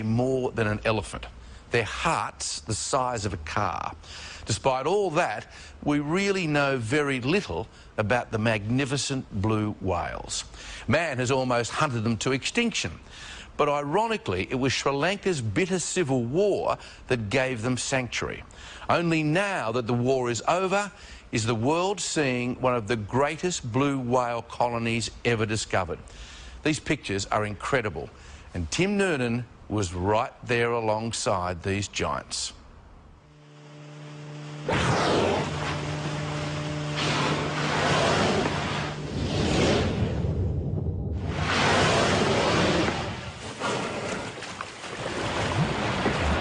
more than an elephant. Their heart's the size of a car. Despite all that, we really know very little about the magnificent blue whales. Man has almost hunted them to extinction. But ironically, it was Sri Lanka's bitter civil war that gave them sanctuary. Only now that the war is over, is the world seeing one of the greatest blue whale colonies ever discovered. These pictures are incredible, and Tim Noonan was right there alongside these giants.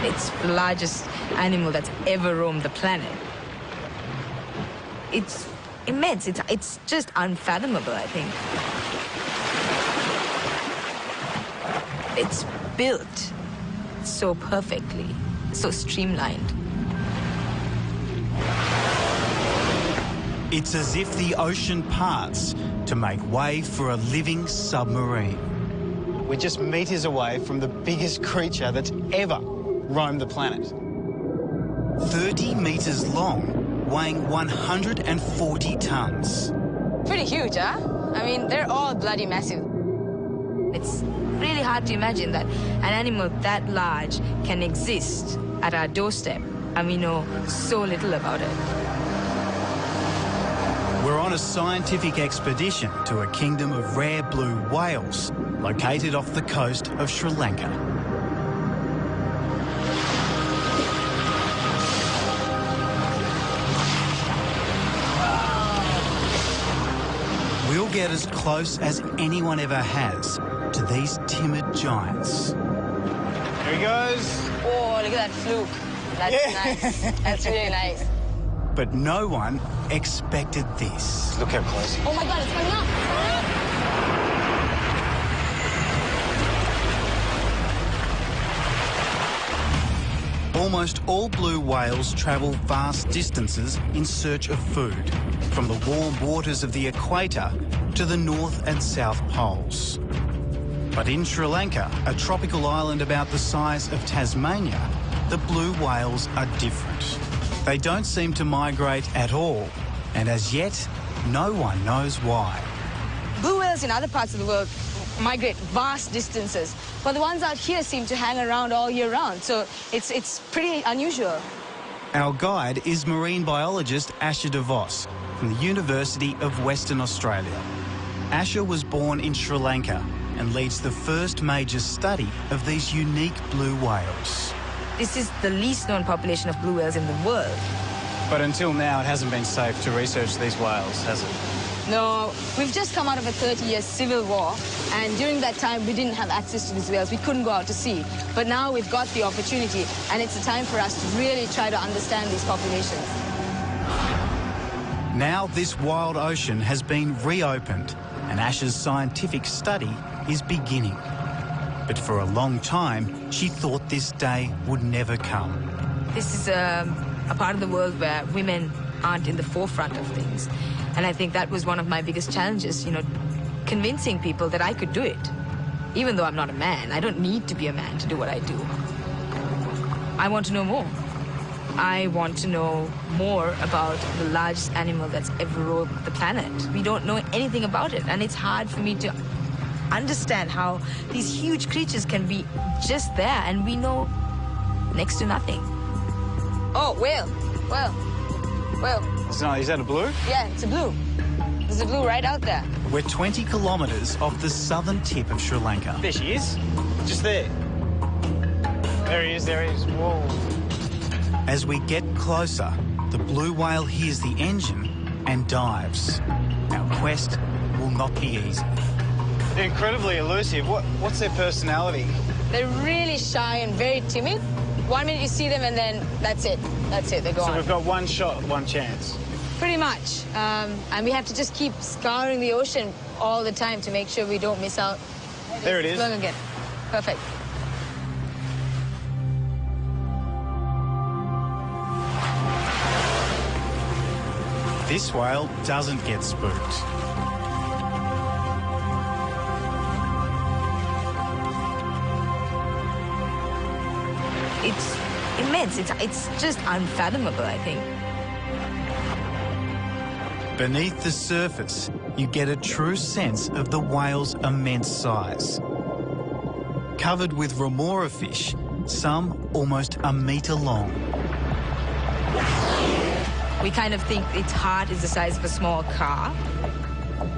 It's the largest animal that's ever roamed the planet. It's immense. It's just unfathomable, I think. It's built so perfectly, so streamlined. It's as if the ocean parts to make way for a living submarine. We're just meters away from the biggest creature that's ever roamed the planet. 30 metres long, weighing 140 tonnes. Pretty huge, huh? I mean, they're all bloody massive. It's really hard to imagine that an animal that large can exist at our doorstep, and we know so little about it. We're on a scientific expedition to a kingdom of rare blue whales located off the coast of Sri Lanka. We'll get as close as anyone ever has to these timid giants. Here he goes. Oh, look at that fluke. That's nice. That's really nice. But no one expected this. Look how close he is. Oh my God, it's coming up. Almost all blue whales travel vast distances in search of food, from the warm waters of the equator to the North and South Poles. But in Sri Lanka, a tropical island about the size of Tasmania, the blue whales are different. They don't seem to migrate at all, and as yet, no one knows why. Blue whales in other parts of the world migrate vast distances, but the ones out here seem to hang around all year round, so it's pretty unusual. Our guide is marine biologist Asha DeVos from the University of Western Australia. Asha was born in Sri Lanka and leads the first major study of these unique blue whales. This is the least known population of blue whales in the world. But until now, it hasn't been safe to research these whales, has it? No, we've just come out of a 30-year civil war, and during that time, we didn't have access to these whales. We couldn't go out to sea. But now we've got the opportunity, and it's a time for us to really try to understand these populations. Now this wild ocean has been reopened, and Asha's scientific study is beginning. But for a long time, she thought this day would never come. This is a part of the world where women aren't in the forefront of things. And I think that was one of my biggest challenges, you know, convincing people that I could do it. Even though I'm not a man, I don't need to be a man to do what I do. I want to know more. I want to know more about the largest animal that's ever roamed the planet. We don't know anything about it, and it's hard for me to understand how these huge creatures can be just there, and we know next to nothing. Oh, whale. Is that a blue? Yeah, it's a blue. There's a blue right out there. We're 20 kilometres off the southern tip of Sri Lanka. There she is. Just there. There he is, there he is. Whoa. As we get closer, the blue whale hears the engine and dives. Our quest will not be easy. They're incredibly elusive. What's their personality? They're really shy and very timid. 1 minute you see them and then that's it. That's it, they're gone. So we've got one shot, one chance. Pretty much. And we have to just keep scouring the ocean all the time to make sure we don't miss out. There it is. Look again. Perfect. This whale doesn't get spooked. it's immense. It's just unfathomable, I think. Beneath the surface, you get a true sense of the whale's immense size. Covered with remora fish, some almost a metre long. We kind of think its heart is the size of a small car.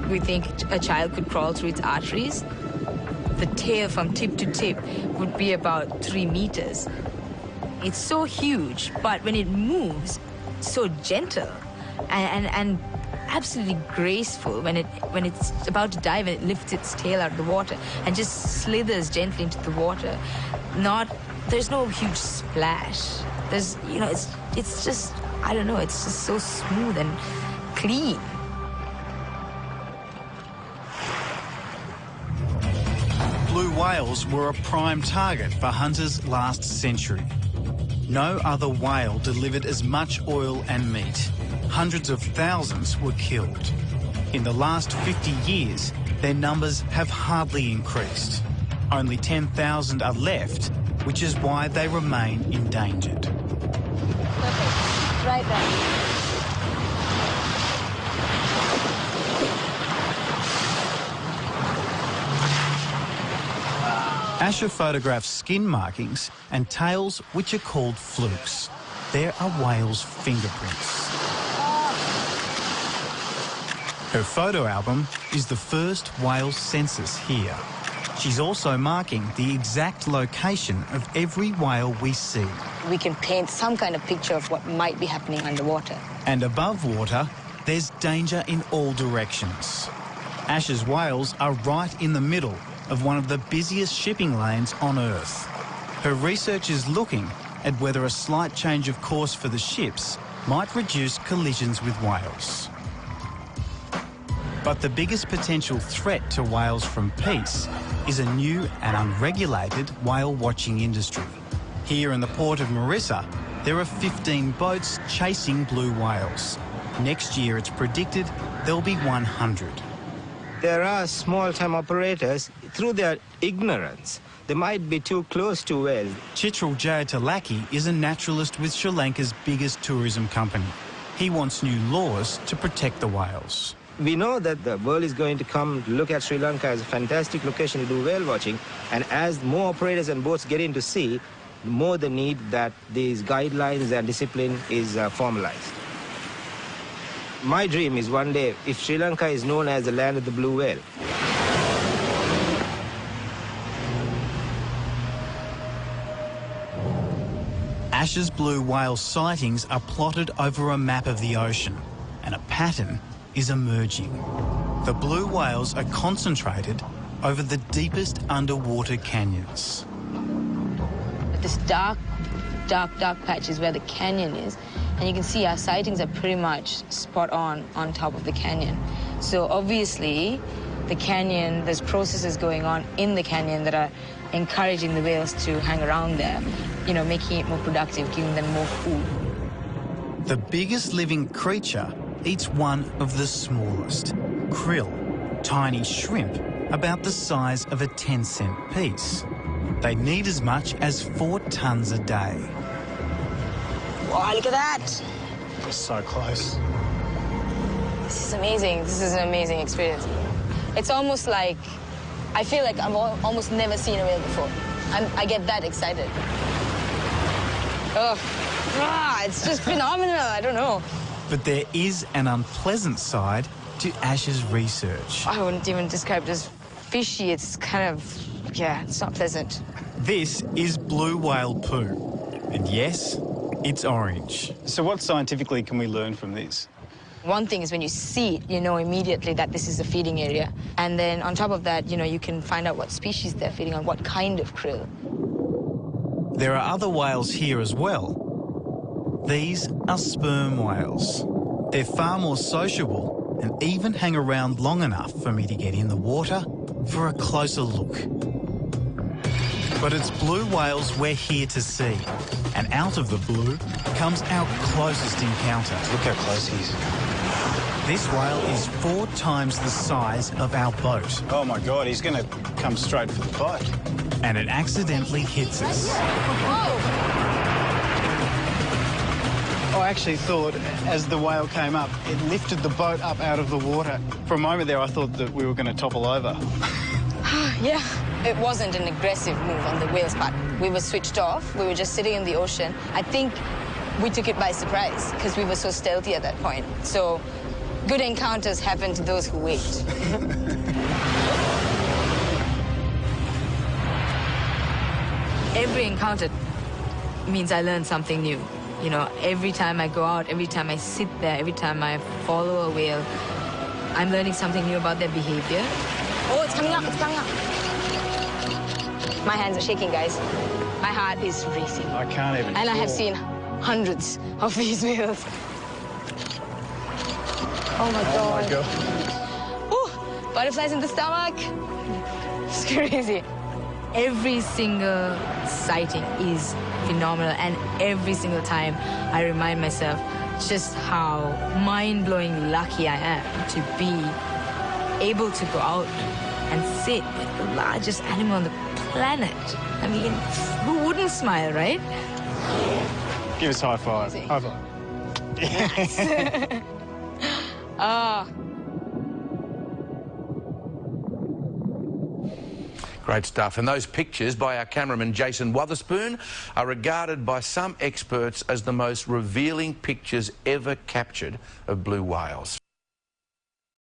We think a child could crawl through its arteries. The tail from tip to tip would be about 3 meters. It's so huge, but when it moves, so gentle and absolutely graceful when it's about to dive and it lifts its tail out of the water and just slithers gently into the water. There's no huge splash. There's, it's just, I don't know, it's just so smooth and clean. Blue whales were a prime target for hunters last century. No other whale delivered as much oil and meat. Hundreds of thousands were killed. In the last 50 years, their numbers have hardly increased. Only 10,000 are left, which is why they remain endangered. Perfect. Right there. Asha photographs skin markings and tails which are called flukes. There are whales' fingerprints. Her photo album is the first whale census here. She's also marking the exact location of every whale we see. We can paint some kind of picture of what might be happening underwater. And above water, there's danger in all directions. Asha's whales are right in the middle of one of the busiest shipping lanes on Earth. Her research is looking at whether a slight change of course for the ships might reduce collisions with whales. But the biggest potential threat to whales from peace is a new and unregulated whale watching industry. Here in the port of Marissa, there are 15 boats chasing blue whales. Next year, it's predicted there'll be 100. There are small-time operators, through their ignorance, they might be too close to whales. Chitral Jayatalaki is a naturalist with Sri Lanka's biggest tourism company. He wants new laws to protect the whales. We know that the world is going to come look at Sri Lanka as a fantastic location to do whale watching, and as more operators and boats get into sea, the more the need that these guidelines and discipline is formalized. My dream is one day, if Sri Lanka is known as the land of the blue whale. Asha's blue whale sightings are plotted over a map of the ocean, and a pattern is emerging. The blue whales are concentrated over the deepest underwater canyons. This dark patch is where the canyon is. And you can see our sightings are pretty much spot on top of the canyon. So obviously, the canyon, there's processes going on in the canyon that are encouraging the whales to hang around there, making it more productive, giving them more food. The biggest living creature eats one of the smallest, krill, tiny shrimp about the size of a 10-cent piece. They need as much as 4 tons a day. Wow, look at that. We're so close. This is amazing. This is an amazing experience. It's almost like, I feel like I've almost never seen a whale before. I get that excited. It's just phenomenal. I don't know. But there is an unpleasant side to Asha's research. I wouldn't even describe it as fishy. It's kind of, it's not pleasant. This is blue whale poo. And yes, it's orange. So what scientifically can we learn from this? One thing is when you see it, you know immediately that this is a feeding area. And then on top of that, you can find out what species they're feeding on, what kind of krill. There are other whales here as well. These are sperm whales. They're far more sociable and even hang around long enough for me to get in the water for a closer look. But it's blue whales we're here to see. And out of the blue comes our closest encounter. Look how close he is. This whale is 4 times the size of our boat. Oh my God, he's going to come straight for the boat. and it accidentally hits us. I actually thought, as the whale came up, it lifted the boat up out of the water. For a moment there, I thought that we were going to topple over. Yeah. It wasn't an aggressive move on the whale's part. We were switched off. We were just sitting in the ocean. I think we took it by surprise because we were so stealthy at that point. So good encounters happen to those who wait. Every encounter means I learn something new. You know, every time I go out, every time I sit there, every time I follow a whale, I'm learning something new about their behavior. Oh, it's coming up, it's coming up. My hands are shaking, guys. My heart is racing. I can't even. And I have seen hundreds of these whales. Oh my God. Oh my God. Ooh, butterflies in the stomach. It's crazy. Every single sighting is phenomenal, and every single time I remind myself just how mind-blowing lucky I am to be able to go out and sit with the largest animal on the planet. I mean, who wouldn't smile, right? Give us a high five. High five. Nice. Ah. Great stuff. And those pictures by our cameraman Jason Wotherspoon are regarded by some experts as the most revealing pictures ever captured of blue whales.